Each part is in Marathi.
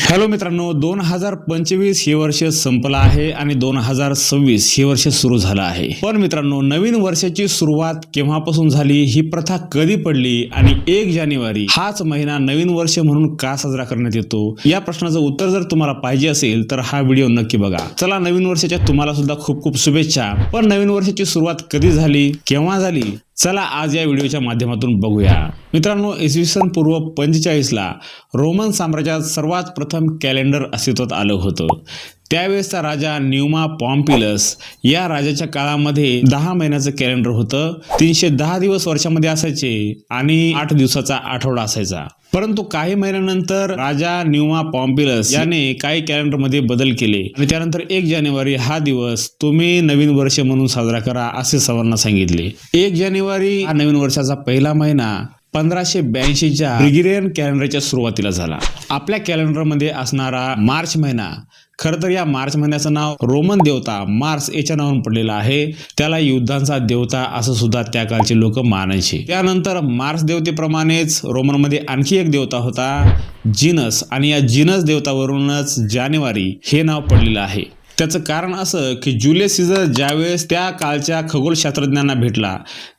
हॅलो मित्रांनो, 2025 हे वर्ष संपलं आहे आणि 2026 हे वर्ष सुरू झालं आहे। पण मित्रांनो, नवीन वर्षाची सुरुवात केव्हापासून झाली, ही प्रथा कधी पडली आणि 1 जानेवारी हाच महिना नवीन वर्ष म्हणून का साजरा करण्यात येतो, या प्रश्नाचं उत्तर जर तुम्हाला पाहिजे असेल तर हा व्हिडिओ नक्की बघा। चला, नवीन वर्षाच्या तुम्हाला सुद्धा खूप खूप शुभेच्छा। पण नवीन वर्षाची सुरुवात कधी झाली, केव्हा झाली, चला आज या व्हिडिओच्या माध्यमातून बघूया। मित्रांनो, इसवी सन पूर्व 45 ला रोमन साम्राज्यात सर्वात प्रथम कॅलेंडर अस्तित्वात आलं होतं। त्यावेळेसचा राजा न्यूमा पॉम्पिलस या राजाच्या काळामध्ये 10 महिन्याचं कॅलेंडर होतं। 310 दिवस वर्षामध्ये असायचे आणि 8 दिवसाचा आठवडा असायचा। परंतु काही महिन्यानंतर राजा न्यूमा पॉम्पिलस याने काही कॅलेंडरमध्ये बदल केले आणि त्यानंतर 1 जानेवारी हा दिवस तुम्ही नवीन वर्ष म्हणून साजरा करा असे सर्वांना सांगितले। 1 जानेवारी हा नवीन वर्षाचा पहिला महिना 1582 च्या ग्रेगोरियन कॅलेंडरच्या सुरुवातीला झाला। आपल्या कॅलेंडरमध्ये असणारा मार्च महिना, खरं तर या मार्च महिन्याचं नाव रोमन देवता मार्स याच्या नावावरून पडलेलं आहे। त्याला युद्धांचा देवता असं सुद्धा त्या काळचे लोक मानायचे। त्यानंतर मार्स देवतेप्रमाणेच रोमनमध्ये आणखी एक देवता होता जीनस, आणि या जीनस देवतावरूनच जानेवारी हे नाव पडलेलं आहे। त्याचं कारण असं की जुलियस सीझर ज्यावेळेस त्या काळच्या खगोलशास्त्रज्ञांना भेटला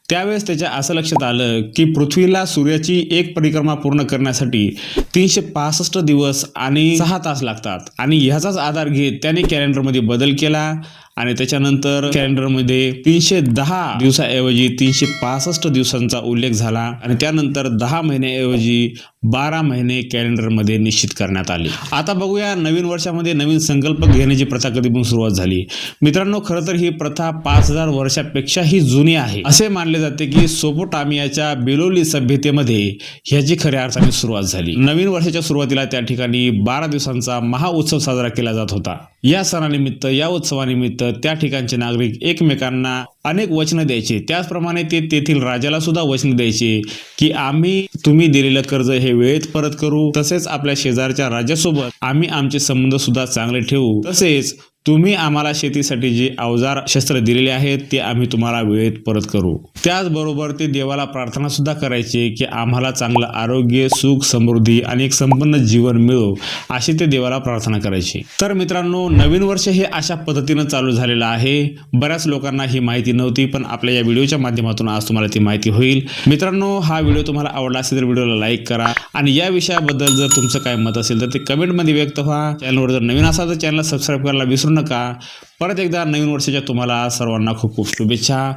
त्यावेळेस त्याच्या असं लक्षात आलं की पृथ्वीला सूर्याची एक परिक्रमा पूर्ण करण्यासाठी 365 दिवस आणि 6 तास लागतात, आणि ह्याचाच आधार घेत त्याने कॅलेंडरमध्ये बदल केला आणि त्याच्यानंतर कॅलेंडरमध्ये 310 दिवसाऐवजी 365 दिवसांचा उल्लेख झाला आणि त्यानंतर 10 महिन्याऐवजी 12 महिने कॅलेंडरमध्ये निश्चित करण्यात आले। आता बघूया नवीन वर्षामध्ये नवीन संकल्प घेण्याची प्रथा कधीपासून सुरुवात झाली। मित्रांनो, खरं तर ही प्रथा 5000 वर्षापेक्षाही जुनी आहे। असे मानले जाते की मेसोपोटामियाच्या बेलोली सभ्यतेमध्ये ह्याची खऱ्या अर्थाने सुरुवात झाली। नवीन वर्षाच्या सुरुवातीला त्या ठिकाणी 12 दिवसांचा महाउत्सव साजरा केला जात होता। या सणानिमित्त, या उत्सवानिमित्त त्या ठिकाणचे नागरिक एकमेकांना अनेक वचनं द्यायचे। त्याचप्रमाणे ते तेथील राजाला सुद्धा वचन द्यायचे की आम्ही तुम्ही दिलेलं कर्ज हे वेळेत परत करू, तसेच आपल्या शेजारच्या राज्यासोबत आम्ही आमचे संबंध सुद्धा चांगले ठेवू, तसेच तुम्ही आम्हाला शेतीसाठी जे अवजार शस्त्र दिलेले आहेत ते आम्ही तुम्हाला वेळेत परत करू। त्याचबरोबर ते देवाला प्रार्थना सुद्धा करायचे की आम्हाला चांगलं आरोग्य, सुख, समृद्धी आणि एक संपन्न जीवन मिळो, अशी ते देवाला प्रार्थना करायचे। तर मित्रांनो, नवीन वर्ष हे अशा पद्धतीने चालू झालेलं आहे। बऱ्याच लोकांना ही माहिती नव्हती, पण आपल्या या व्हिडिओच्या माध्यमातून आज तुम्हाला ती माहिती होईल। मित्रांनो, हा व्हिडिओ तुम्हाला आवडला असेल तर व्हिडिओला लाईक करा आणि या विषयाबद्दल जर तुमचं काय मत असेल तर ते कमेंटमध्ये व्यक्त व्हा। चॅनलवर जर नवीन असाल तर चॅनलला सबस्क्राईब करायला विसरू नका। परत एकदा नवीन वर्षाच्या तुम्हाला सर्वांना खूप खूप शुभेच्छा।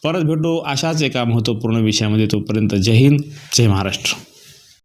परत भेटू अशाच एका महत्त्वपूर्ण विषयामध्ये। तोपर्यंत जय हिंद, जय महाराष्ट्र।